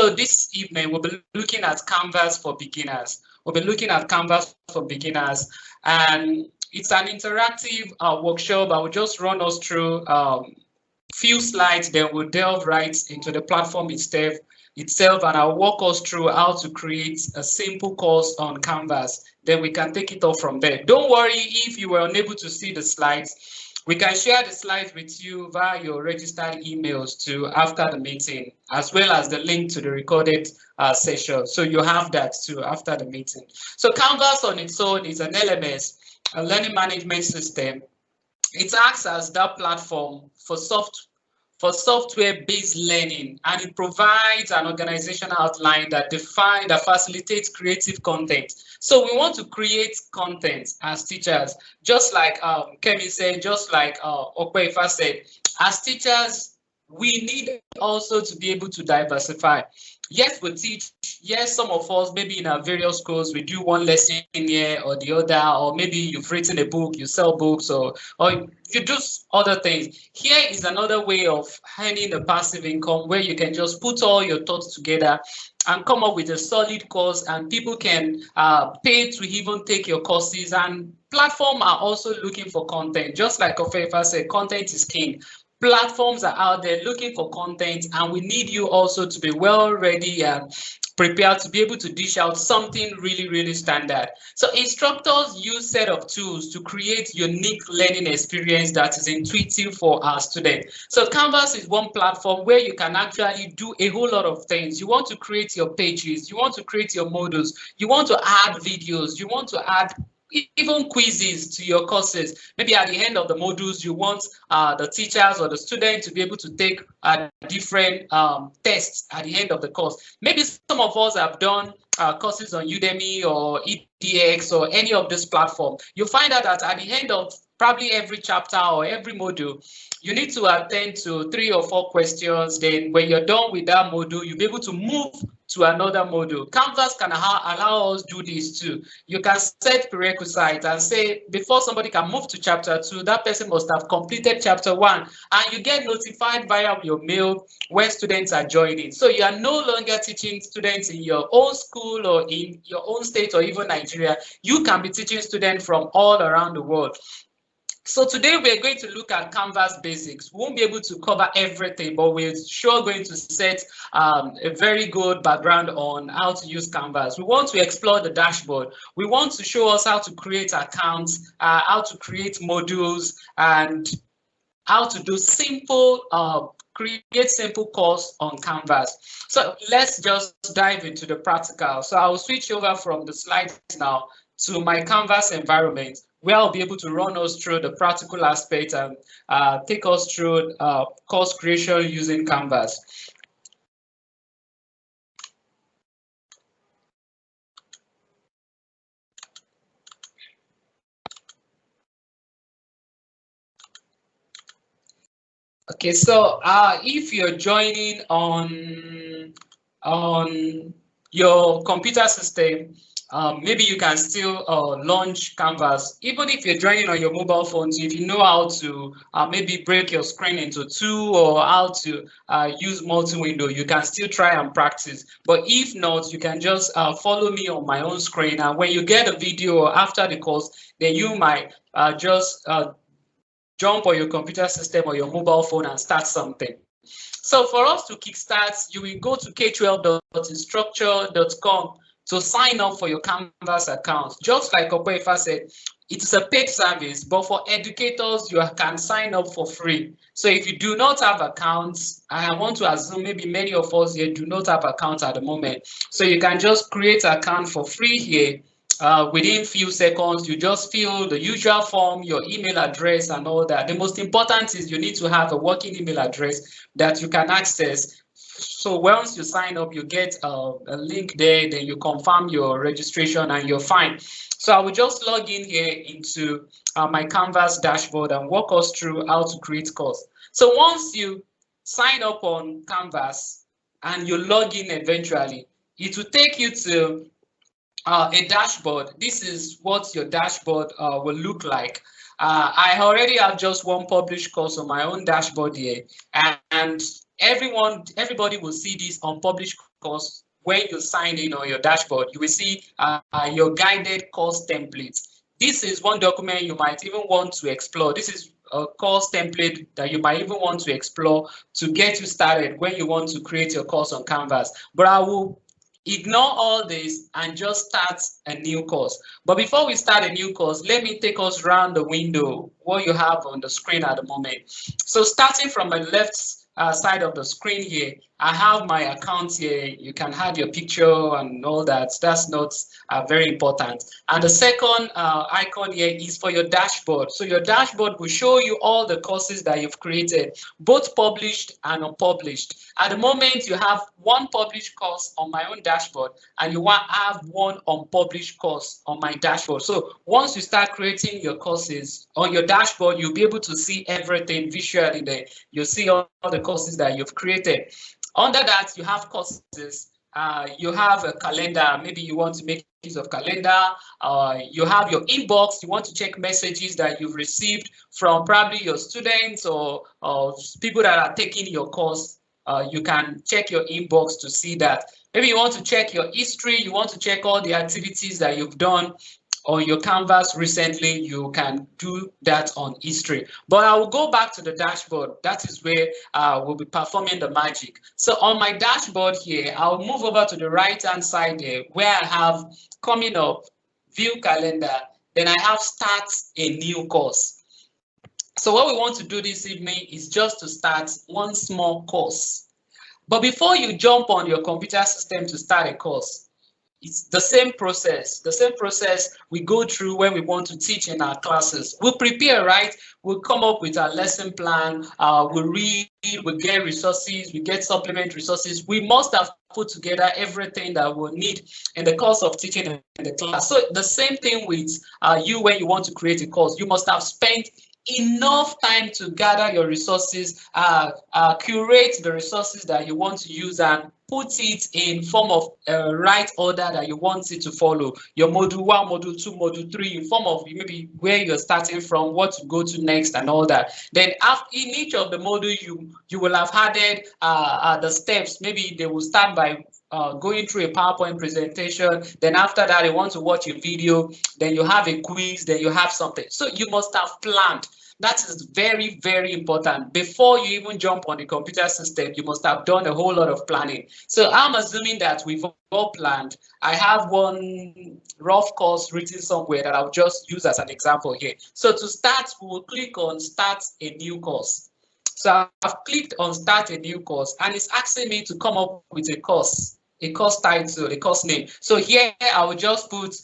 So this evening, we'll be looking at Canvas for beginners. We'll be looking at Canvas for beginners, and it's an interactive workshop. I will just run us through few slides, then we'll delve right into the platform itself, and I'll walk us through how to create a simple course on Canvas. Then we can take it off from there. Don't worry if you were unable to see the slides. We can share the slides with you via your registered emails to after the meeting, as well as the link to the recorded session. So you have that too after the meeting. So Canvas on its own is an LMS, a learning management system. It acts as that platform for software-based learning, and it provides an organizational outline that facilitates creative content. So we want to create content as teachers, just like Kemi said, just like Okwefa said, as teachers, we need also to be able to diversify. Yes, we teach. Yes, some of us, maybe in our various schools, we do one lesson here or the other, or maybe you've written a book, you sell books, or you do other things. Here is another way of earning a passive income where you can just put all your thoughts together and come up with a solid course, and people can pay to even take your courses. And platforms are also looking for content. Just like Ofefa said, content is king. Platforms are out there looking for content, and we need you also to be well ready and prepared to be able to dish out something really, really standard. So instructors use set of tools to create unique learning experience that is intuitive for our students. So Canvas is one platform where you can actually do a whole lot of things. You want to create your pages, you want to create your modules, you want to add videos, you want to add even quizzes to your courses. Maybe at the end of the modules, you want the teachers or the students to be able to take different tests at the end of the course. Maybe some of us have done courses on Udemy or TeacherX or any of this platform. You find out that at the end of probably every chapter or every module, you need to attend to 3 or 4 questions. Then when you're done with that module, you'll be able to move to another module. Canvas can allow us do this too. You can set prerequisites and say, before somebody can move to chapter 2, that person must have completed chapter 1, and you get notified via your mail when students are joining. So you are no longer teaching students in your own school or in your own state or even Nigeria. You can be teaching students from all around the world. So today we're going to look at Canvas basics. We won't be able to cover everything, but we're sure going to set a very good background on how to use Canvas. We want to explore the dashboard. We want to show us how to create accounts, how to create modules, and how to do simple, create simple course on Canvas. So let's just dive into the practical. So I'll switch over from the slides now to my Canvas environment, where I'll be able to run us through the practical aspect and take us through course creation using Canvas. Okay, so if you're joining on your computer system, maybe you can still launch Canvas. Even if you're joining on your mobile phones, if you know how to maybe break your screen into 2 or how to use multi-window, you can still try and practice. But if not, you can just follow me on my own screen. And when you get a video after the course, then you might just jump on your computer system or your mobile phone and start something. So for us to kickstart, you will go to k12.instructure.com to sign up for your Canvas account. Just like Okwefa said, it's a paid service, but for educators, you can sign up for free. So if you do not have accounts, I want to assume maybe many of us here do not have accounts at the moment. So you can just create an account for free here. Within few seconds, you just fill the usual form, your email address and all that. The most important is you need to have a working email address that you can access. So once you sign up, you get a link there, then you confirm your registration and you're fine. So I will just log in here into my Canvas dashboard and walk us through how to create course. So once you sign up on Canvas and you log in eventually, it will take you to a dashboard. This is what your dashboard will look like. I already have just one published course on my own dashboard here, and everybody will see this unpublished course, when you sign in on your dashboard, you will see your guided course template. This is one document you might even want to explore. This is a course template that you might even want to explore to get you started when you want to create your course on Canvas. But I will ignore all this and just start a new course. But before we start a new course, let me take us around the window, what you have on the screen at the moment. So starting from my left side of the screen here, I have my account here. You can add your picture and all that. That's not very important. And the second icon here is for your dashboard. So your dashboard will show you all the courses that you've created, both published and unpublished. At the moment, you have one published course on my own dashboard, and you have one unpublished course on my dashboard. So once you start creating your courses on your dashboard, you'll be able to see everything visually there. You'll see all the courses that you've created. Under that, you have courses. You have a calendar. Maybe you want to make use of calendar. You have your inbox. You want to check messages that you've received from probably your students or people that are taking your course. You can check your inbox to see that. Maybe you want to check your history. You want to check all the activities that you've done on your Canvas recently. You can do that on history. But I will go back to the dashboard. That is where we'll be performing the magic. So on my dashboard here, I'll move over to the right-hand side there where I have coming up, view calendar, then I have start a new course. So what we want to do this evening is just to start one small course. But before you jump on your computer system to start a course, it's the same process we go through when we want to teach in our classes. We'll prepare, right? We'll come up with our lesson plan, we'll read, we'll get resources, we get supplement resources. We must have put together everything that we'll need in the course of teaching in the class. So the same thing with you when you want to create a course. You must have spent enough time to gather your resources, curate the resources that you want to use, and put it in form of right order that you want it to follow. Your module 1, module 2, module 3, in form of maybe where you're starting from, what to go to next, and all that. Then after, in each of the module, you will have added the steps. Maybe they will start by going through a PowerPoint presentation. Then after that, they want to watch a video. Then you have a quiz. Then you have something. So you must have planned. That is very, very important. Before you even jump on the computer system, you must have done a whole lot of planning. So I'm assuming that we've all planned. I have one rough course written somewhere that I'll just use as an example here. So to start, we will click on Start a New Course. So I've clicked on Start a New Course, and it's asking me to come up with a course title, a course name. So here I will just put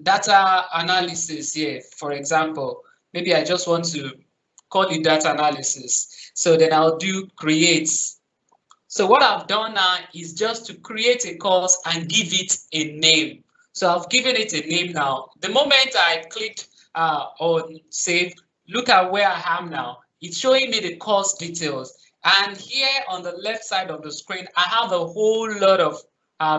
data analysis here, for example. Maybe I just want to call it data analysis. So then I'll do create. So what I've done now is just to create a course and give it a name. So I've given it a name now. The moment I clicked on save, look at where I am now. It's showing me the course details. And here on the left side of the screen, I have a whole lot of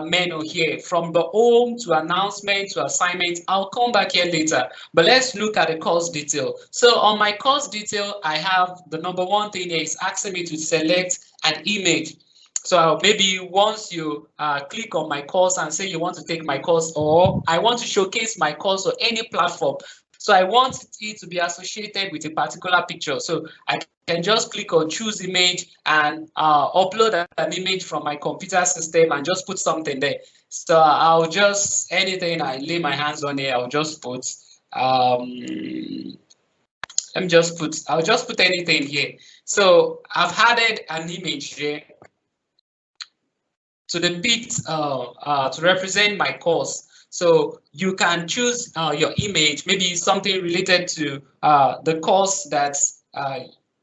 menu here, from the home to announcement to assignment. I'll come back here later, but let's look at the course detail. So on my course detail, I have the number one thing here is asking me to select an image. So maybe once you click on my course and say you want to take my course, or I want to showcase my course on any platform, so I want it to be associated with a particular picture. So I can just click on choose image and upload an image from my computer system and just put something there. So I'll just, anything I lay my hands on here, I'll just put, I'll just put anything here. So I've added an image here to depict, to represent my course. So you can choose your image, maybe something related to the course that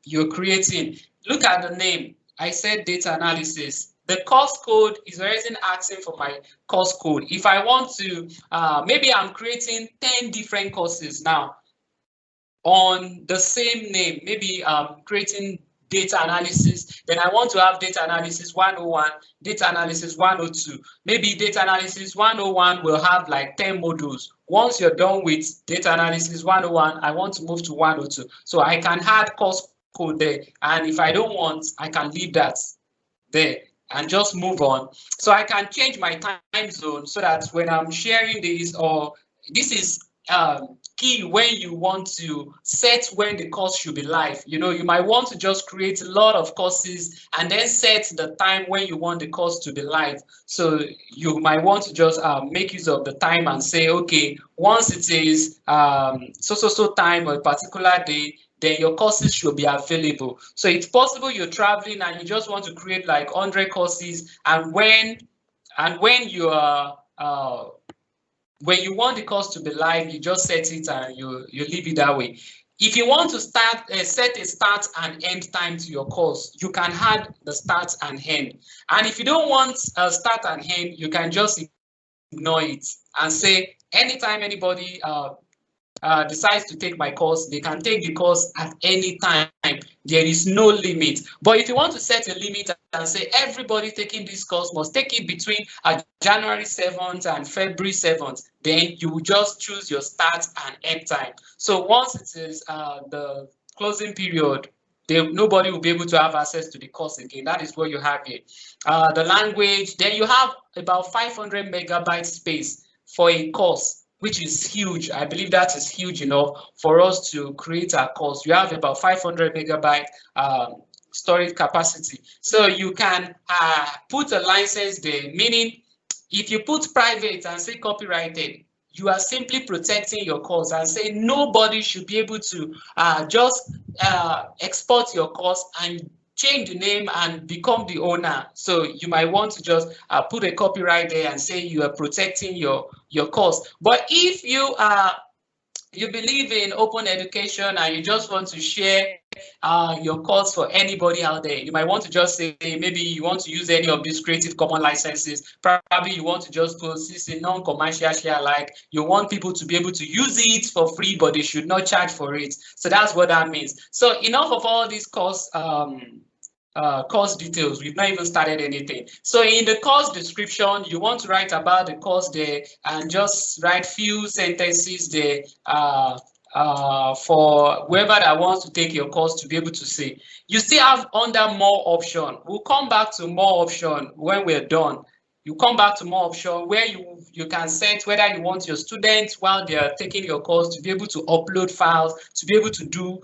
you're creating. Look at the name. I said data analysis. The course code is already asking for my course code. If I want to, maybe I'm creating 10 different courses now on the same name. Maybe I'm creating data analysis, then I want to have data analysis 101, data analysis 102. Maybe data analysis 101 will have like 10 modules. Once you're done with data analysis 101, I want to move to 102. So I can add course code there. And if I don't want, I can leave that there. and just move on. So I can change my time zone so that when I'm sharing this, or this is key when you want to set when the course should be live. You know, you might want to just create a lot of courses and then set the time when you want the course to be live. So you might want to just make use of the time and say, okay, once it is so time or a particular day, then your courses should be available. So it's possible you're traveling and you just want to create like 100 courses, and when you are when you want the course to be live, you just set it and you leave it that way. If you want to start set a start and end time to your course, you can add the start and end. And if you don't want a start and end, you can just ignore it and say anytime anybody decides to take my course, they can take the course at any time. There is no limit. But if you want to set a limit and say everybody taking this course must take it between January 7th and February 7th, then you will just choose your start and end time. So once it is the closing period, nobody will be able to have access to the course again. That is what you have here. The language, then you have about 500 megabyte space for a course, which is huge. I believe that is huge enough for us to create our course. You have about 500 megabyte storage capacity. So you can put a license there, meaning if you put private and say copyrighted, you are simply protecting your course and say nobody should be able to just export your course and change the name and become the owner. So you might want to just put a copyright there and say you are protecting your course. But if you believe in open education and you just want to share your course for anybody out there, you might want to just say maybe you want to use any of these Creative Commons licenses. Probably you want to just post this in non-commercial share alike. You want people to be able to use it for free, but they should not charge for it. So that's what that means. So enough of all these course details. We've not even started anything. So in the course description, you want to write about the course there and just write few sentences there for whoever that wants to take your course to be able to see. You still have under more option. We'll come back to more option when we're done. You come back to more option where you can set whether you want your students while they are taking your course to be able to upload files, to be able to do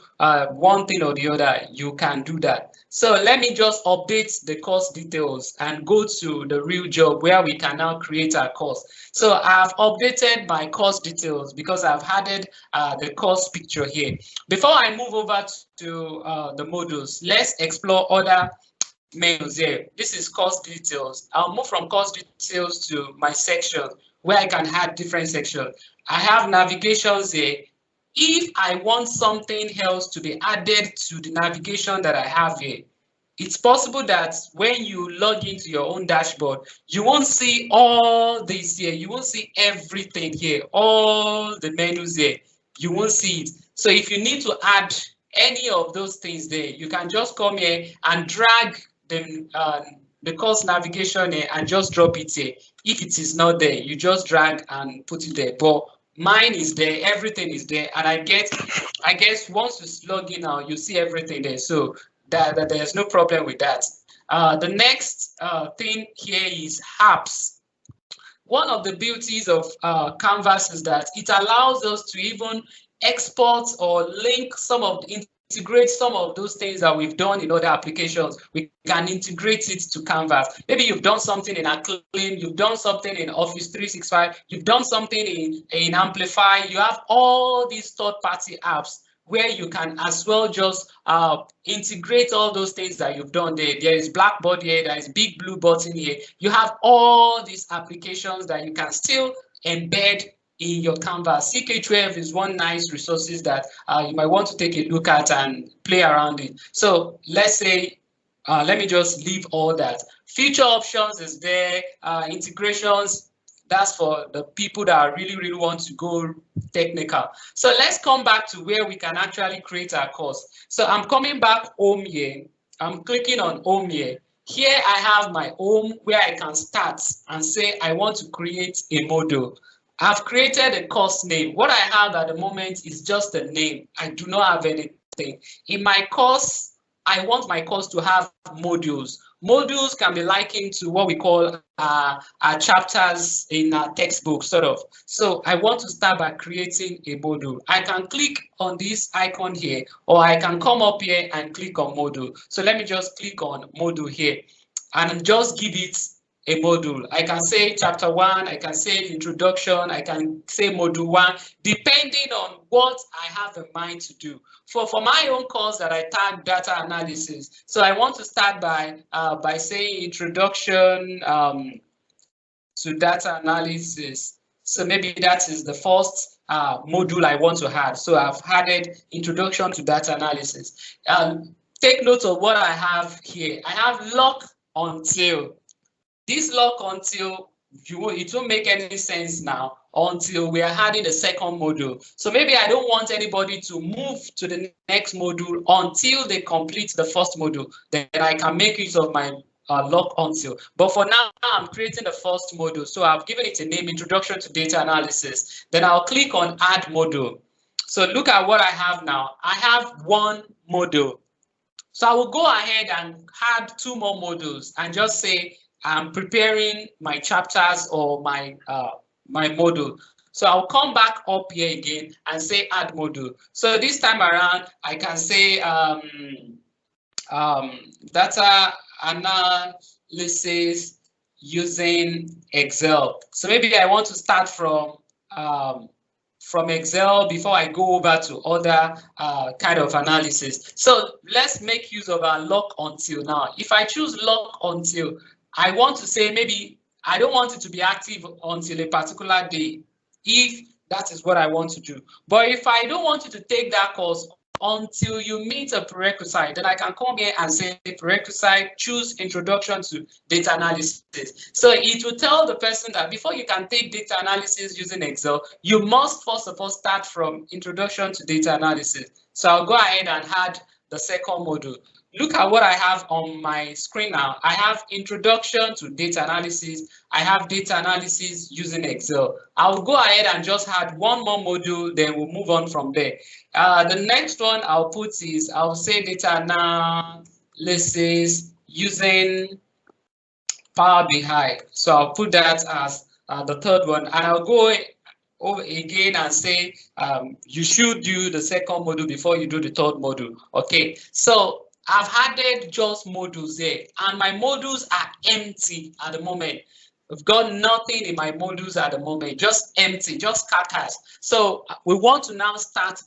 one thing or the other. You can do that. So let me just update the course details and go to the real job where we can now create our course. So I've updated my course details because I've added the course picture here. Before I move over to the modules, let's explore other menus here. This is course details. I'll move from course details to my section where I can add different sections. I have navigations here. If I want something else to be added to the navigation that I have here, it's possible that when you log into your own dashboard, you won't see all this here. You won't see everything here, all the menus here. You won't see it. So if you need to add any of those things there, you can just come here and drag the course navigation here and just drop it here. If it is not there, you just drag and put it there. But mine is there, everything is there, and I guess once you log in now, you see everything there. So that there's no problem with that. The next thing here is apps. One of the beauties of Canvas is that it allows us to even export or link integrate some of those things that we've done in other applications. We can integrate it to Canvas. Maybe you've done something in Acclaim, you've done something in Office 365, you've done something in Amplify. You have all these third-party apps where you can as well just integrate all those things that you've done there. There is Blackboard here, there is big blue button here. You have all these applications that you can still embed in your Canvas. CK12 is one nice resources that you might want to take a look at and play around it. So let's say, let me just leave all that. Feature options is there, integrations, that's for the people that really want to go technical. So let's come back to where we can actually create our course. So I'm coming back home here. I'm clicking on home here. Here I have my home where I can start and say I want to create a module. I've created a course name. What I have at the moment is just a name. I do not have anything. In my course, I want my course to have modules. Modules can be likened to what we call chapters in a textbook, sort of. So I want to start by creating a module. I can click on this icon here, or I can come up here and click on module. So let me just click on module here and just give it a module. I can say chapter 1, I can say introduction, I can say module 1, depending on what I have in mind to do. For my own course that I tag data analysis, so I want to start by saying introduction to data analysis. So maybe that is the first module I want to add. So I've added introduction to data analysis. Take note of what I have here. I have lock until. This lock until, it won't make any sense now until we are adding a second module. So maybe I don't want anybody to move to the next module until they complete the first module. Then I can make use of my lock until. But for now, I'm creating the first module. So I've given it a name, Introduction to Data Analysis. Then I'll click on Add Module. So look at what I have now. I have one module. So I will go ahead and add 2 more modules and just say, I'm preparing my chapters or my module. So I'll come back up here again and say add module. So this time around, I can say data analysis using Excel. So maybe I want to start from Excel before I go over to other kind of analysis. So let's make use of our lock until now. If I choose lock until, I want to say maybe I don't want it to be active until a particular day, if that is what I want to do. But if I don't want you to take that course until you meet a prerequisite, then I can come here and say prerequisite, choose introduction to data analysis. So it will tell the person that before you can take data analysis using Excel, you must first of all start from introduction to data analysis. So I'll go ahead and add the second module. Look at what I have on my screen now. I have introduction to data analysis. I have data analysis using Excel. I'll go ahead and just add one more module, then we'll move on from there. The next one I'll put is, I'll say data analysis using Power BI. So I'll put that as the third one, and I'll go over again and say you should do the second module before you do the third module. Okay, so I've added just modules there, and my modules are empty at the moment. We've got nothing in my modules at the moment, just empty, just scatters. So we want to now start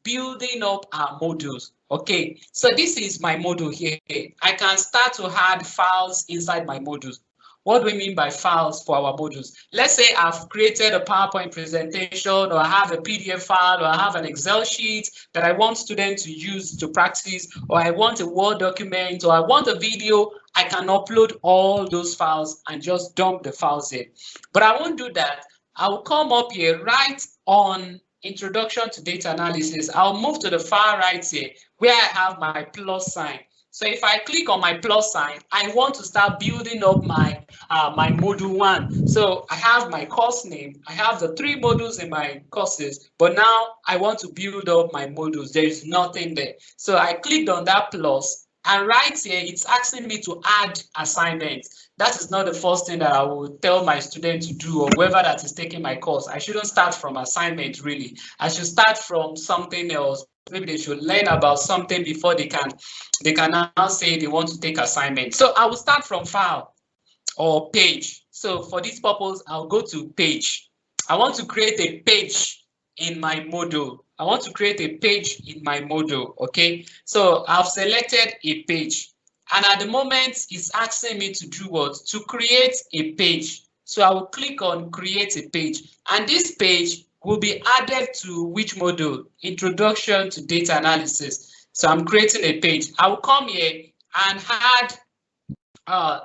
building up our modules. Okay, so this is my module here. I can start to add files inside my modules. What do we mean by files for our modules? Let's say I've created a PowerPoint presentation, or I have a PDF file, or I have an Excel sheet that I want students to use to practice, or I want a Word document, or I want a video. I can upload all those files and just dump the files in. But I won't do that. I'll come up here right on Introduction to Data Analysis. I'll move to the far right here where I have my plus sign. So if I click on my plus sign, I want to start building up my my module 1. So I have my course name. I have the 3 modules in my courses, but now I want to build up my modules. There is nothing there. So I clicked on that plus, and right here, it's asking me to add assignments. That is not the first thing that I will tell my student to do, or whoever that is taking my course. I shouldn't start from assignment, really. I should start from something else. Maybe they should learn about something before they can now say they want to take assignment. So I will start from file or page. So for this purpose, I'll go to page. I want to create a page in my module. I want to create a page in my module. Okay, so I've selected a page, and at the moment it's asking me to do what? To create a page. So I will click on create a page, and this page will be added to which module? Introduction to Data Analysis. So I'm creating a page. I will come here and add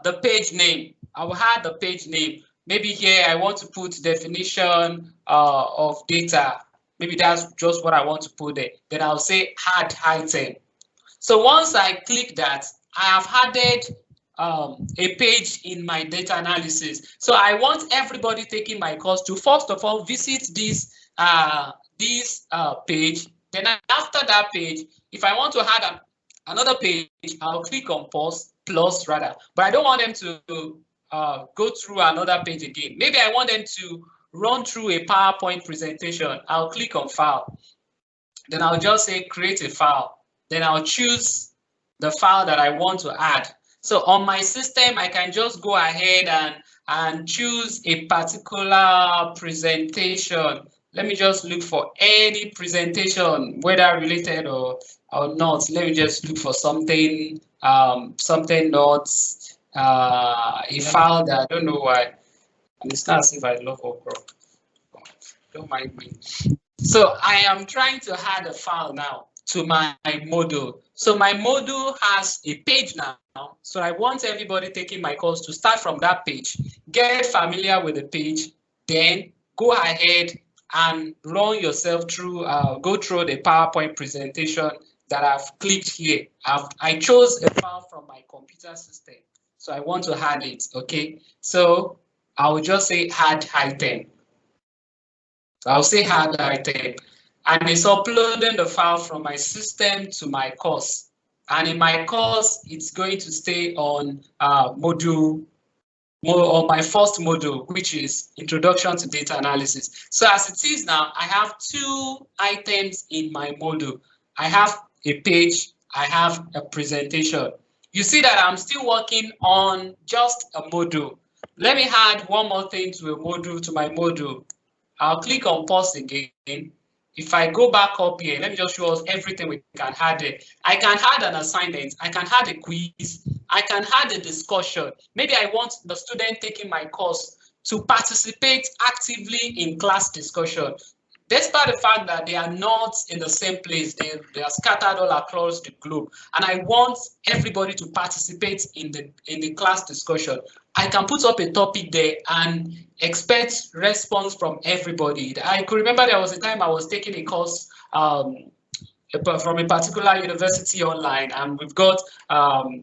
the page name. I will add the page name. Maybe here I want to put definition of data. Maybe that's just what I want to put there. Then I'll say add item. So once I click that, I have added a page in my data analysis. So I want everybody taking my course to first of all visit this page. Then after that page, if I want to add another page, I'll click on pause. plus rather, but I don't want them to go through another page again. Maybe I want them to run through a PowerPoint presentation. I'll click on file. Then I'll just say create a file. Then I'll choose the file that I want to add. So on my system, I can just go ahead and choose a particular presentation. Let me just look for any presentation, whether related or not. Let me just look for something, something not a file that I don't know why. And it's not as if I love okra. Don't mind me. So I am trying to add a file now to my module. So my module has a page now. So I want everybody taking my course to start from that page, get familiar with the page, then go ahead and run yourself through, go through the PowerPoint presentation that I've clicked here. I chose a file from my computer system. So I want to add it, okay? So I will just say add item. So I'll say add item, and it's uploading the file from my system to my course. And in my course, it's going to stay on module, or my first module, which is Introduction to Data Analysis. So as it is now, I have two items in my module. I have a page, I have a presentation. You see that I'm still working on just a module. Let me add one more thing to a module, to my module. I'll click on pause again. If I go back up here, let me just show us everything we can add there. I can add an assignment, I can add a quiz, I can add a discussion. Maybe I want the student taking my course to participate actively in class discussion. Despite the fact that they are not in the same place, they are scattered all across the globe, and I want everybody to participate in the class discussion. I can put up a topic there and expect response from everybody. I could remember there was a time I was taking a course from a particular university online, and we've got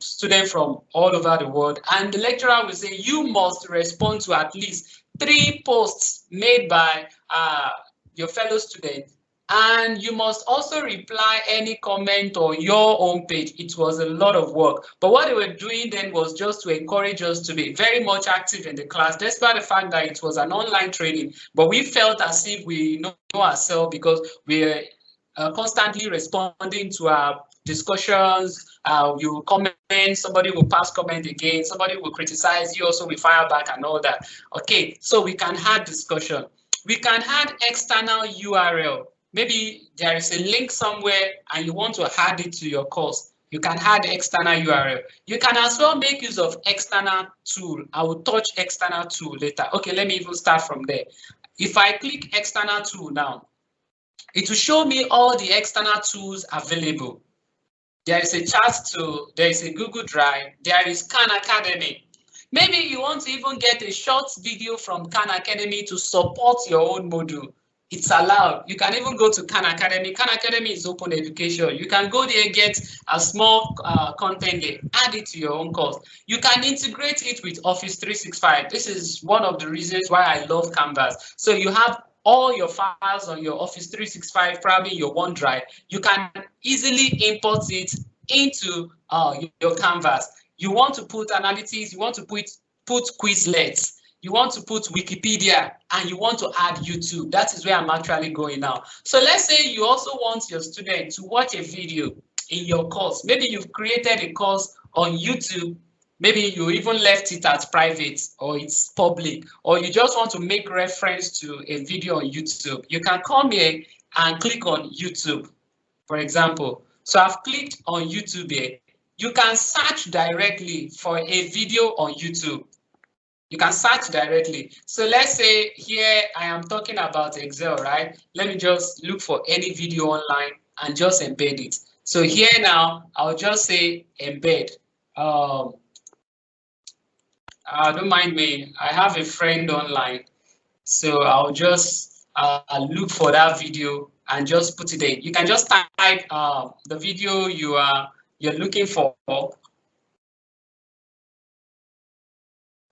students from all over the world, and the lecturer will say you must respond to at least 3 posts made by your fellow student, and you must also reply any comment on your own page. It was a lot of work, but what they were doing then was just to encourage us to be very much active in the class, despite the fact that it was an online training. But we felt as if we know ourselves because we're constantly responding to our discussions. You will comment, somebody will pass comment again, somebody will criticize, you also will fire back and all that. Okay, so we can have discussion. We can add external URL. Maybe there is a link somewhere and you want to add it to your course. You can add external URL. You can as well make use of external tool. I will touch external tool later. Okay, let me even start from there. If I click external tool now, it will show me all the external tools available. There is a chat tool, there is a Google Drive, there is Khan Academy. Maybe you want to even get a short video from Khan Academy to support your own module. It's allowed. You can even go to Khan Academy. Khan Academy is open education. You can go there, get a small content there, add it to your own course. You can integrate it with Office 365. This is one of the reasons why I love Canvas. So you have all your files on your Office 365, probably your OneDrive. You can easily import it into your Canvas. You want to put analytics, you want to put Quizlets, you want to put Wikipedia, and you want to add YouTube. That is where I'm actually going now. So let's say you also want your student to watch a video in your course. Maybe you've created a course on YouTube. Maybe you even left it as private or it's public, or you just want to make reference to a video on YouTube. You can come here and click on YouTube, for example. So I've clicked on YouTube here. You can search directly for a video on YouTube. You can search directly. So let's say here I am talking about Excel, right? Let me just look for any video online and just embed it. So here now, I'll just say embed. Don't mind me, I have a friend online. So I'll just look for that video and just put it in. You can just type the video you're looking for.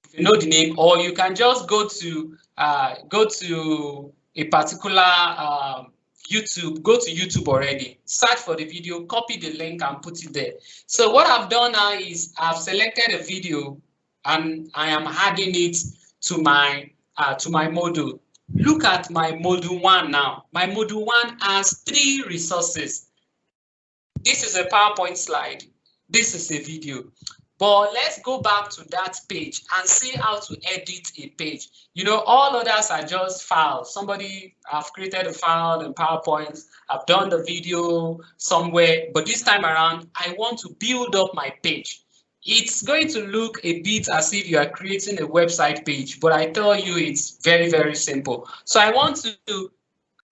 If you know the name, or you can just go to a particular YouTube, go to YouTube already, search for the video, copy the link and put it there. So what I've done now is I've selected a video and I am adding it to my module. Look at my module 1 now. My module 1 has 3 resources. This is a PowerPoint slide. This is a video. But let's go back to that page and see how to edit a page. You know, all others are just files. Somebody have created a file in PowerPoint. I've done the video somewhere, but this time around, I want to build up my page. It's going to look a bit as if you are creating a website page, but I tell you it's very, very simple. So I want to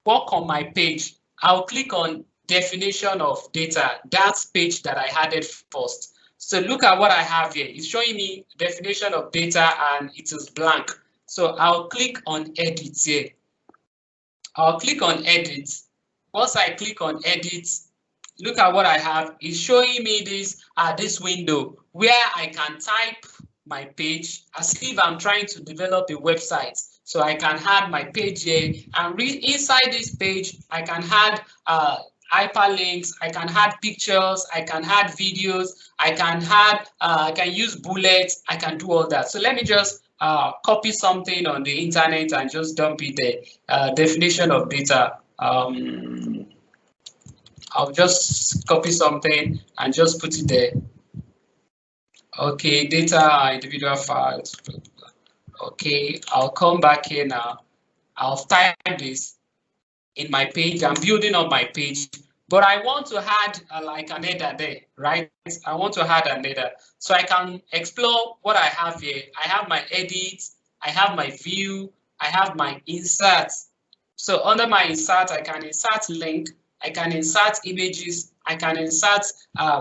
work on my page. I'll click on definition of data, that page that I added first. So look at what I have here. It's showing me definition of data and it is blank. So I'll click on edit here. I'll click on edit. Once I click on edit, look at what I have. It's showing me this window where I can type my page as if I'm trying to develop a website. So I can add my page here and inside this page, I can add hyperlinks, I can add pictures, I can add videos, I can use bullets, I can do all that. So let me just copy something on the internet and just dump it there. Definition of data. I'll just copy something and just put it there. Okay, data, individual files. Okay, I'll come back here now. I'll type this in my page. I'm building up my page, but I want to add like an header there, right? I want to add an header. So I can explore what I have here. I have my edit, I have my view, I have my insert. So under my insert, I can insert link, I can insert images, I can insert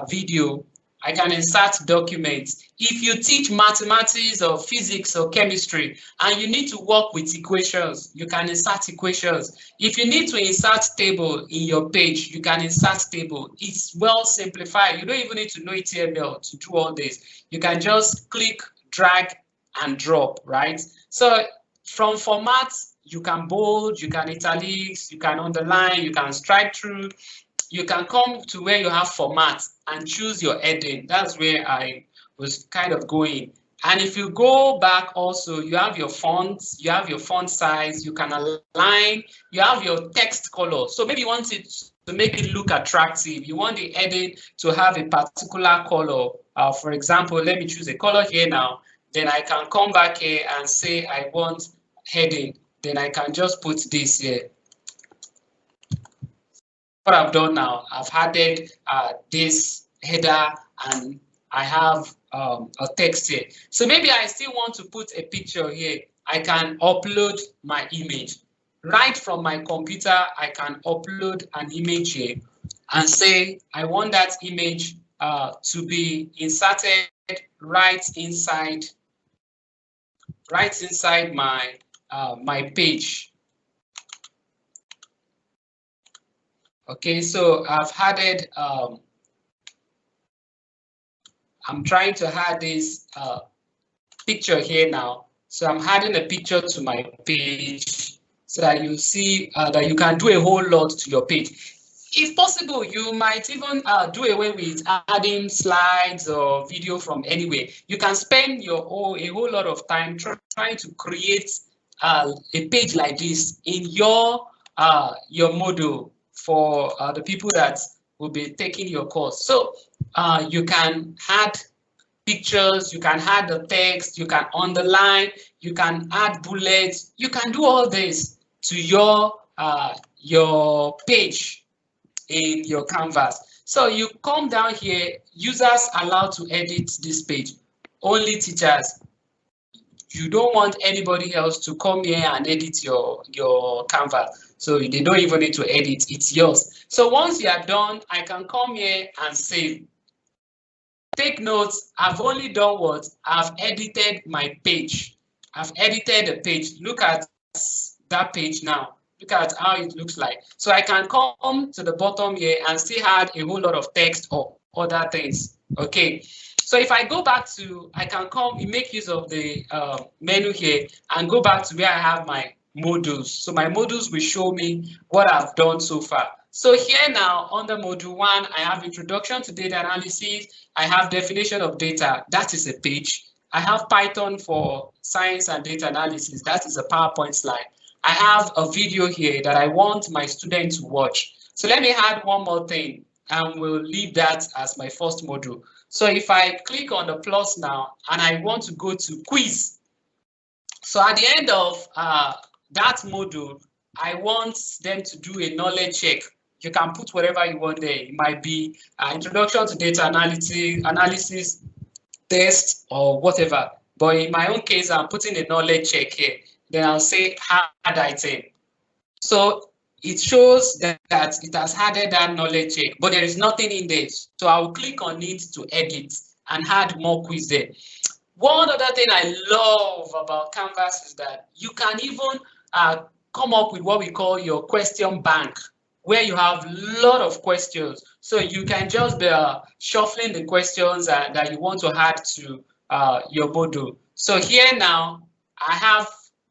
video, I can insert documents. If you teach mathematics or physics or chemistry and you need to work with equations, you can insert equations. If you need to insert table in your page, you can insert table. It's well simplified. You don't even need to know HTML to do all this. You can just click, drag, and drop, right? So from formats, you can bold, you can italics, you can underline, you can strike through. You can come to where you have format and choose your heading. That's where I was kind of going. And if you go back also, you have your fonts, you have your font size, you can align, you have your text color. So maybe you want it to make it look attractive. You want the heading to have a particular color. For example, let me choose a color here now. Then I can come back here and say I want heading. Then I can just put this here. What I've done now, I've added this header and I have a text here. So maybe I still want to put a picture here. I can upload my image. Right from my computer, I can upload an image here and say I want that image to be inserted right inside my my page. Okay, so I've added, I'm trying to add this picture here now. So I'm adding a picture to my page so that you see that you can do a whole lot to your page. If possible, you might even do away with adding slides or video from anywhere. You can spend a whole lot of time trying to create a page like this in your module for the people that will be taking your course. So you can add pictures, you can add the text, you can underline, you can add bullets, you can do all this to your page in your canvas. So you come down here, users allowed to edit this page, only teachers. You don't want anybody else to come here and edit your canvas. So they don't even need to edit, it's yours. So once you are done, I can come here and save. Take notes, I've only done what? I've edited my page. I've edited the page. Look at that page now. Look at how it looks like. So I can come to the bottom here and still add a whole lot of text or other things. Okay. So if I go back to, I can come and make use of the menu here and go back to where I have my modules. So my modules will show me what I've done so far. So here now under module 1, I have introduction to data analysis. I have definition of data. That is a page. I have Python for science and data analysis. That is a PowerPoint slide. I have a video here that I want my student to watch. So let me add one more thing and we'll leave that as my first module. So if I click on the plus now and I want to go to quiz. So at the end of that module, I want them to do a knowledge check. You can put whatever you want there. It might be introduction to data analysis test or whatever. But in my own case, I'm putting a knowledge check here. Then I'll say add item. So it shows that it has added that knowledge check, but there is nothing in there. So I will click on it to edit and add more quiz there. One other thing I love about Canvas is that you can even come up with what we call your question bank, where you have a lot of questions. So you can just be shuffling the questions that you want to add to your module. So here now, I have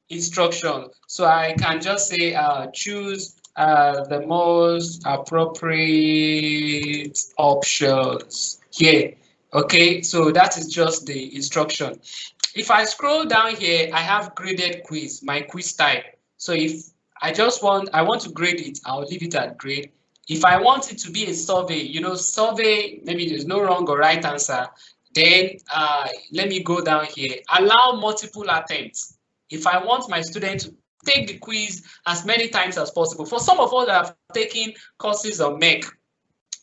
instruction. So I can just say choose the most appropriate options here. Okay, so that is just the instruction. If I scroll down here, I have graded quiz, my quiz type. So if I want to grade it, I'll leave it at grade. If I want it to be a survey, you know, survey, maybe there's no wrong or right answer, then let me go down here. Allow multiple attempts. If I want my student to take the quiz as many times as possible. For some of us that have taken courses on MEC,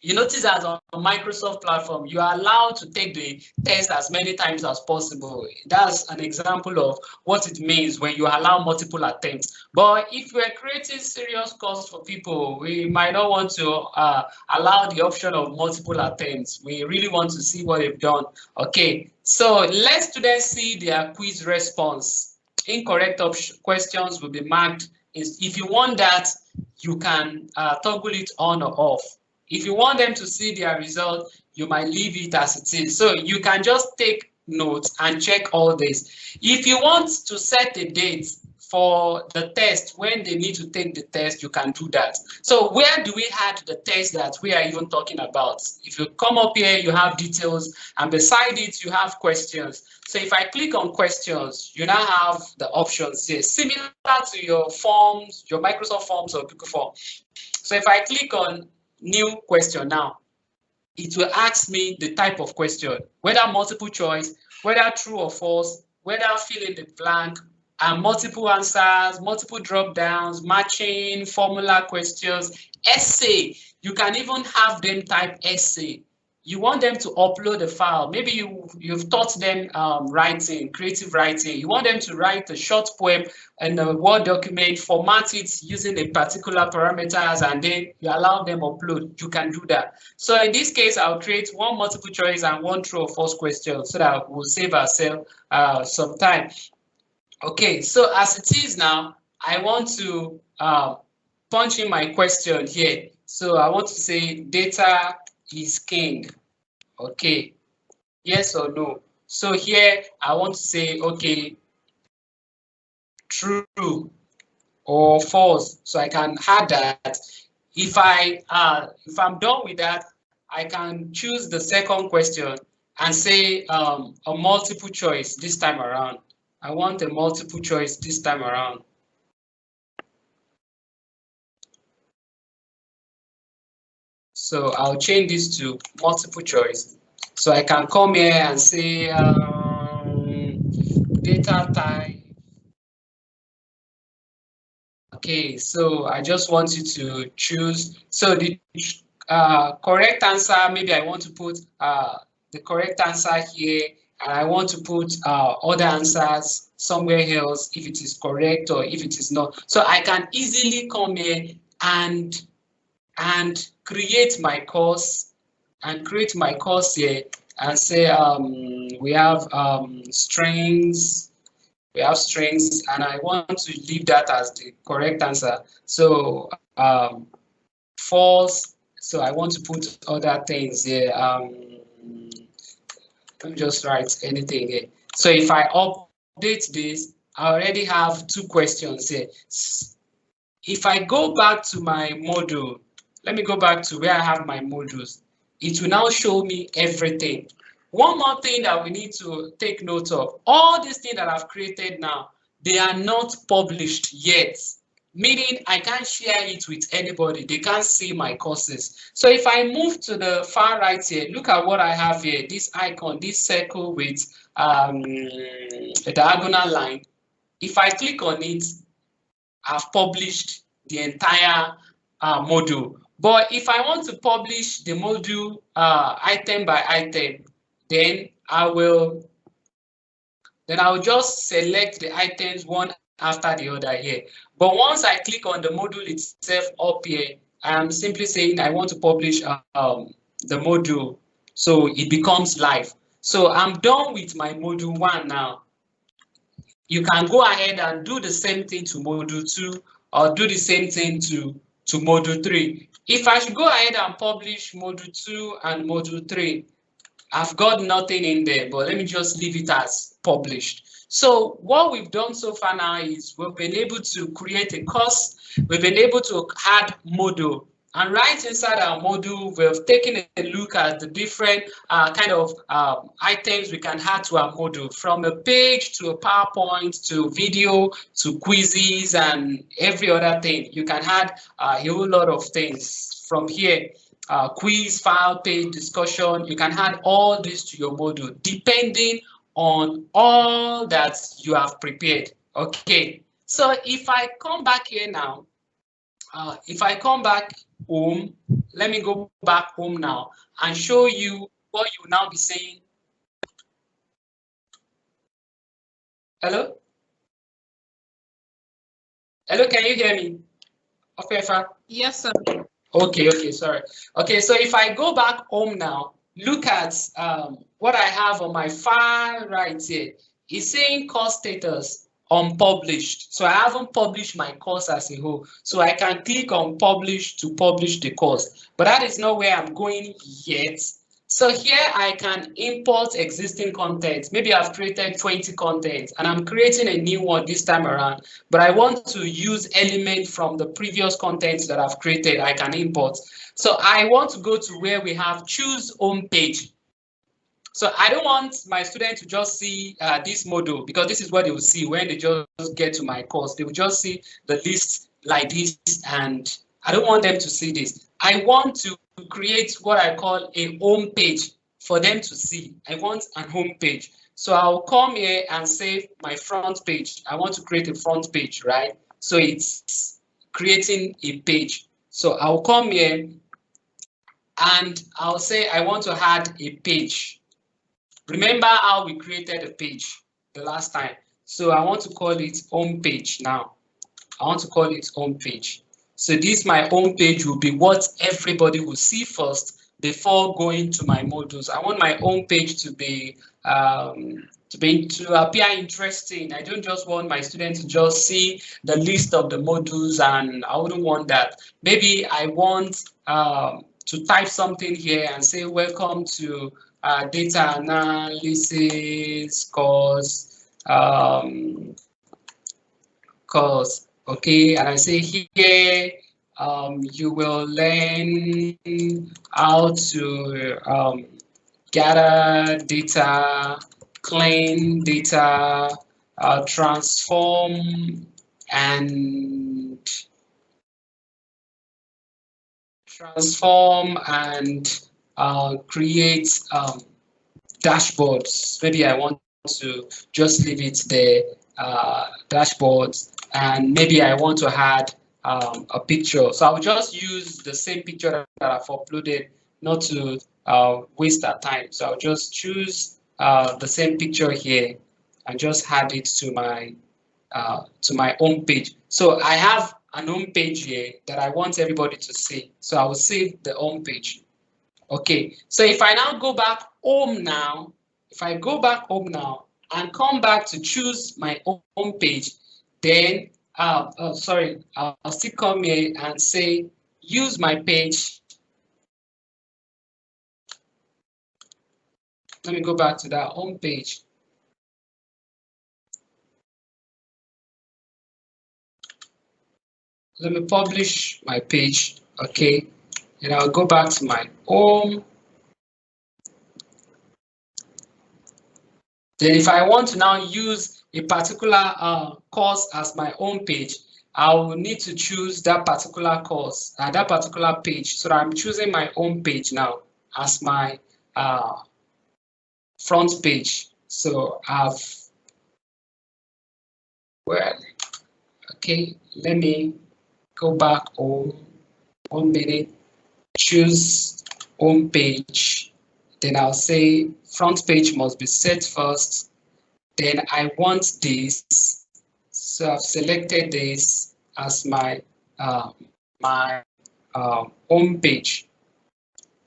you notice that on Microsoft platform, you are allowed to take the test as many times as possible. That's an example of what it means when you allow multiple attempts. But if we're creating serious course for people, we might not want to allow the option of multiple attempts. We really want to see what they've done. Okay, so let students see their quiz response. Incorrect questions will be marked. If you want that, you can toggle it on or off. If you want them to see their result, you might leave it as it is. So you can just take notes and check all this. If you want to set a date for the test, when they need to take the test, you can do that. So where do we add the test that we are even talking about? If you come up here, you have details, and beside it, you have questions. So if I click on questions, you now have the options here, similar to your forms, your Microsoft Forms or Google Form. So if I click on new question now, it will ask me the type of question, whether multiple choice, whether true or false, whether fill in the blank, and multiple answers, multiple drop downs, matching, formula questions, essay. You can even have them type essay. You want them to upload a file. Maybe you've taught them writing, creative writing. You want them to write a short poem in a Word document, format it using a particular parameters, and then you allow them upload. You can do that. So in this case, I'll create one multiple choice and one true or false question so that we'll save ourselves some time. Okay, so as it is now, I want to punch in my question here. So I want to say data is king. Okay, yes or no? So here I want to say, okay, true or false. So I can add that. If I'm done with that, I can choose the second question and say a multiple choice this time around. I want a multiple choice this time around. So I'll change this to multiple choice. So I can come here and say data type. Okay, so I just want you to choose. So the correct answer, maybe I want to put the correct answer here, and I want to put other answers somewhere else if it is correct or if it is not. So I can easily come here and create my course here and say we have strings. We have strings, and I want to leave that as the correct answer. So false. So I want to put other things here. Don't just write anything here. So if I update this, I already have 2 questions here. If I go back to my module, let me go back to where I have my modules. It will now show me everything. One more thing that we need to take note of, all these things that I've created now, they are not published yet, meaning I can't share it with anybody. They can't see my courses. So if I move to the far right here, look at what I have here, this icon, this circle with a diagonal line. If I click on it, I've published the entire module. But if I want to publish the module item by item, then I'll just select the items one after the other here. But once I click on the module itself up here, I am simply saying I want to publish the module, so it becomes live. So I'm done with my module 1 now. You can go ahead and do the same thing to module 2 or do the same thing to module 3. If I should go ahead and publish module 2 and module 3, I've got nothing in there, but let me just leave it as published. So what we've done so far now is we've been able to create a course, we've been able to add module, and right inside our module, we've taken a look at the different kind of items we can add to our module, from a page to a PowerPoint to video to quizzes and every other thing. You can add a whole lot of things from here. Quiz, file, page, discussion. You can add all this to your module depending on all that you have prepared. Okay, so if I come back here now, if I come back home, let me go back home now and show you what you will now be saying. Hello? Hello, can you hear me? Ofefa? Yes, sir. Okay, sorry. Okay, so if I go back home now, look at what I have on my far right here. It's saying course status unpublished. So I haven't published my course as a whole. So I can click on publish to publish the course, but that is not where I'm going yet. So here I can import existing content. Maybe I've created 20 content and I'm creating a new one this time around, but I want to use elements from the previous content that I've created. I can import. So I want to go to where we have choose home page. So I don't want my students to just see this module, because this is what they will see when they just get to my course. They will just see the list like this, and I don't want them to see this. I want to create what I call a home page for them to see. I want a home page. So I'll come here and say my front page. I want to create a front page, right? So it's creating a page. So I'll come here and I'll say I want to add a page. Remember how we created a page the last time. So I want to call it home page now. I want to call it home page. So this my home page will be what everybody will see first before going to my modules. I want my home page to be to appear interesting. I don't just want my students to just see the list of the modules, and I wouldn't want that. Maybe I want to type something here and say welcome to data analysis course, okay, and I say here you will learn how to gather data, clean data, transform and create dashboards. Maybe I want to just leave it there, dashboards, and maybe I want to add a picture. So I'll just use the same picture that I've uploaded, not to waste our time. So I'll just choose the same picture here and just add it to my home page. So I have an home page here that I want everybody to see. So I will save the home page. Okay, so if I now go back home now, if I go back home now and come back to choose my home page, then sorry, I'll still come here and say use my page. Let me go back to that home page. let me publish my page. Okay, and I'll go back to my home. Then if I want to now use a particular course as my home page, I will need to choose that particular course, that particular page. So I'm choosing my home page now as my front page. So okay, let me go back home, 1 minute, choose home page. Then I'll say front page must be set first. Then I want this. So I've selected this as my home page.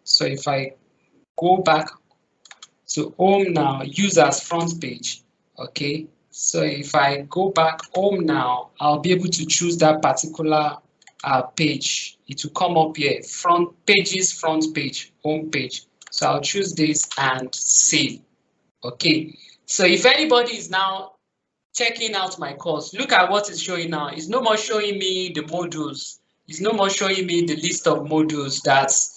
So if I go back to home now, use as front page. Okay. So if I go back home now, I'll be able to choose that particular page. It will come up here, front pages, front page, home page. So I'll choose this and save. Okay. So if anybody is now checking out my course, look at what it's showing now. It's no more showing me the modules. It's no more showing me the list of modules. That's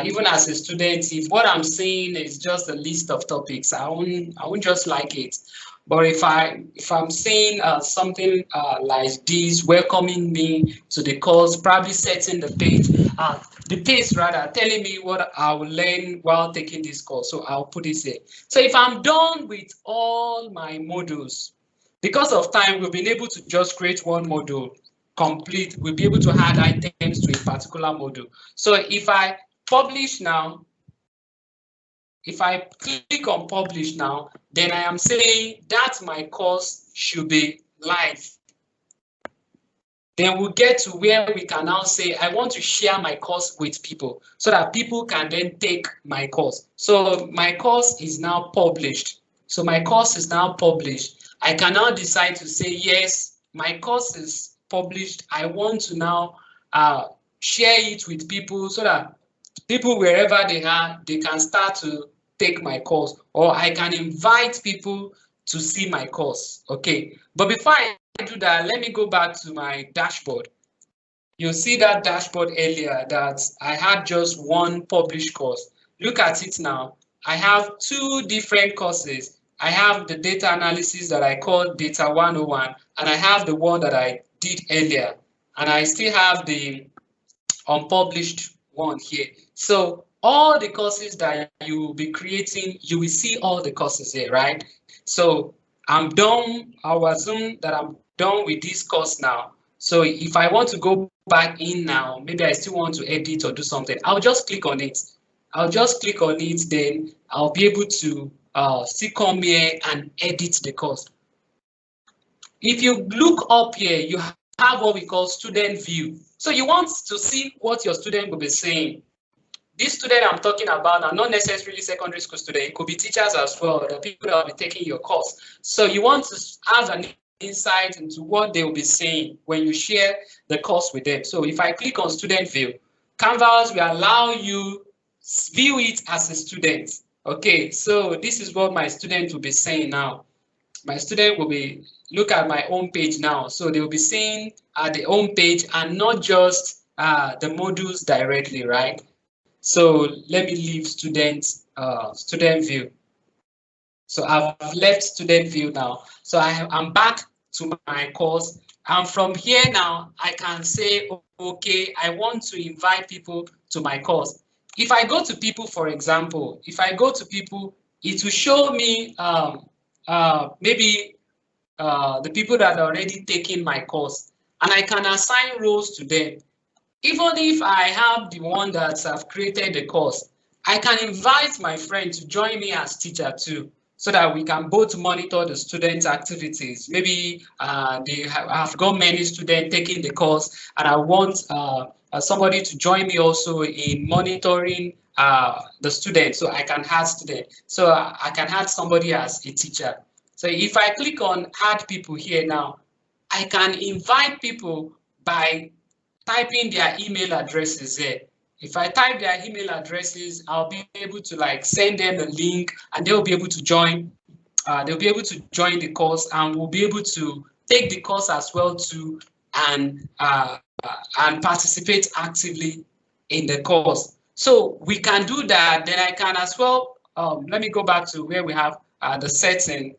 even as a student, if what I'm seeing is just a list of topics, I won't just like it. But if I'm seeing something like this, welcoming me to the course, probably setting the pace rather, telling me what I will learn while taking this course. So I'll put it here. So if I'm done with all my modules, because of time, we've been able to just create one module complete. We'll be able to add items to a particular module. So if I publish now, if I click on publish now, then I am saying that my course should be live. Then we'll get to where we can now say, I want to share my course with people so that people can then take my course. So my course is now published. So my course is now published. I can now decide to say, yes, my course is published. I want to now share it with people so that people, wherever they are, they can start to take my course, or I can invite people to see my course. Okay, but before I do that, let me go back to my dashboard. You'll see that dashboard earlier that I had just one published course. Look at it now. I have two different courses. I have the data analysis that I call Data 101, and I have the one that I did earlier, and I still have the unpublished one here. So all the courses that you will be creating, you will see all the courses here, right? So I'm done. I'll assume that I'm done with this course now. So if I want to go back in now, maybe I still want to edit or do something, I'll just click on it. I'll just click on it, then I'll be able to still come here and edit the course. If you look up here, you have what we call student view. So you want to see what your student will be saying. This student I'm talking about are not necessarily secondary school students. It could be teachers as well, the people that will be taking your course. So you want to have an insight into what they will be saying when you share the course with them. So if I click on student view, Canvas will allow you view it as a student. Okay, so this is what my student will be saying now. My student will be look at my home page now. So they will be seeing at the home page and not just the modules directly, right? So let me leave student view. So I've left student view now. So I'm back to my course. And from here now, I can say, okay, I want to invite people to my course. If I go to people, for example, if I go to people, it will show me maybe the people that are already taking my course, and I can assign roles to them. Even if I have the one that I've created the course, I can invite my friend to join me as teacher too, so that we can both monitor the student activities. Maybe they have got many students taking the course, and I want somebody to join me also in monitoring the students, so I can add students. So I can add somebody as a teacher. So if I click on add people here now, I can invite people by typing their email addresses there. If I type their email addresses, I'll be able to like send them a link, and they'll be able to join. They'll be able to join the course, and we'll be able to take the course as well too, and and participate actively in the course. So we can do that. Then I can as well, let me go back to where we have the setting.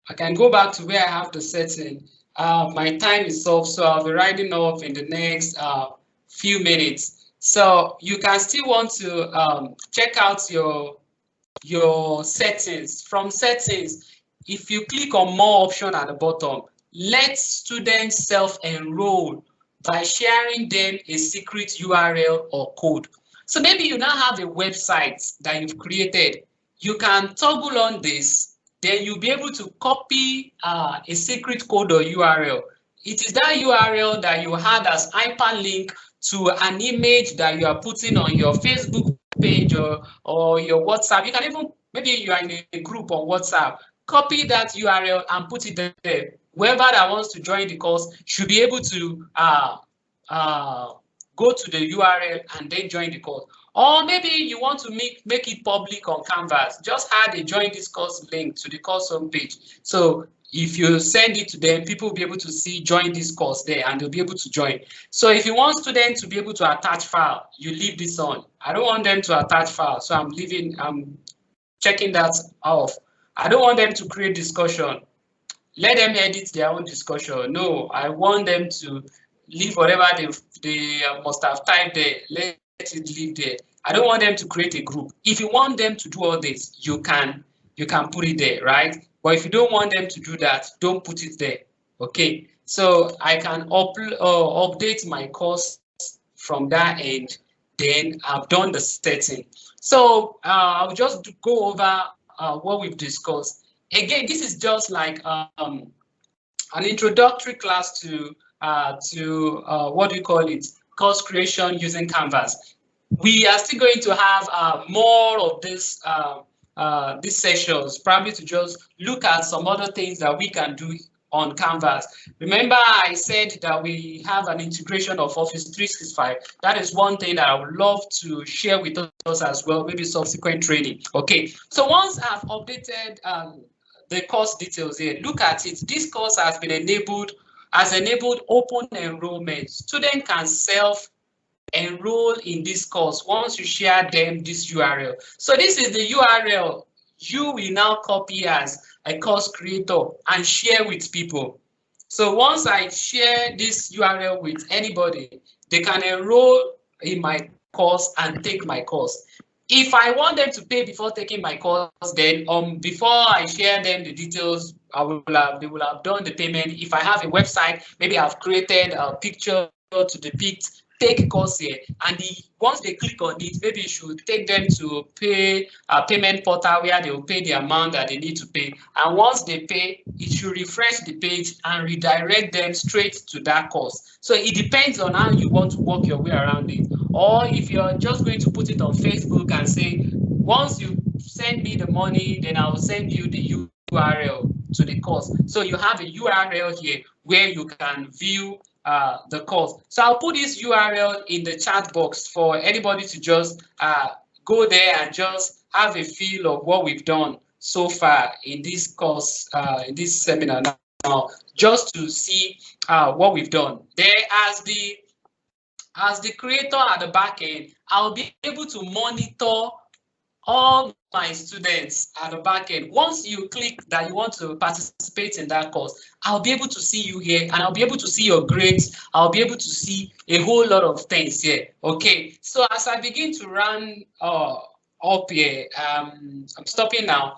I can go back to where I have the setting. My time is off, so I'll be writing off in the next few minutes. So you can still want to check out your settings. From settings, if you click on more option at the bottom, let students self-enroll by sharing them a secret URL or code. So maybe you now have a website that you've created. You can toggle on this, then you'll be able to copy a secret code or URL. It is that URL that you had as hyperlink to an image that you are putting on your Facebook page or your WhatsApp. You can even, maybe you are in a group on WhatsApp, copy that URL and put it there. Whoever that wants to join the course should be able to go to the URL and then join the course. Or maybe you want to make it public on Canvas. Just add a join this course link to the course homepage. So if you send it to them, people will be able to see join this course there and they'll be able to join. So if you want students to be able to attach file, you leave this on. I don't want them to attach file, so I'm checking that off. I don't want them to create discussion. Let them edit their own discussion. No, I want them to leave whatever they must have typed there. Let it leave there. I don't want them to create a group. If you want them to do all this, you can put it there, right? But if you don't want them to do that, don't put it there. Okay. So I can update my course from that end. Then I've done the setting. So I'll just go over what we've discussed. Again, this is just like an introductory class to what do you call it? Course creation using Canvas. We are still going to have more of this these sessions, probably to just look at some other things that we can do on Canvas. Remember, I said that we have an integration of Office 365. That is one thing that I would love to share with us as well, maybe subsequent training. Okay, so once I've updated the course details here, look at it. This course has enabled open enrollment. Students can self-enroll in this course once you share them this URL. So this is the URL you will now copy as a course creator and share with people. So once I share this URL with anybody, they can enroll in my course and take my course. If I want them to pay before taking my course, then before I share them the details, they will have done the payment. If I have a website, maybe I've created a picture to depict take course here, and once they click on it, maybe you should take them to pay a payment portal where they will pay the amount that they need to pay. And once they pay, it should refresh the page and redirect them straight to that course. So it depends on how you want to work your way around it. Or if you're just going to put it on Facebook and say, once you send me the money, then I will send you the URL to the course. So you have a URL here where you can view the course. So I'll put this URL in the chat box for anybody to just go there and just have a feel of what we've done so far in this course, in this seminar now, just to see what we've done. There, as the creator at the back end, I'll be able to monitor all my students at the back end. Once you click that you want to participate in that course, I'll be able to see you here and I'll be able to see your grades. I'll be able to see a whole lot of things here. Okay, so as I begin to run up here, I'm stopping now.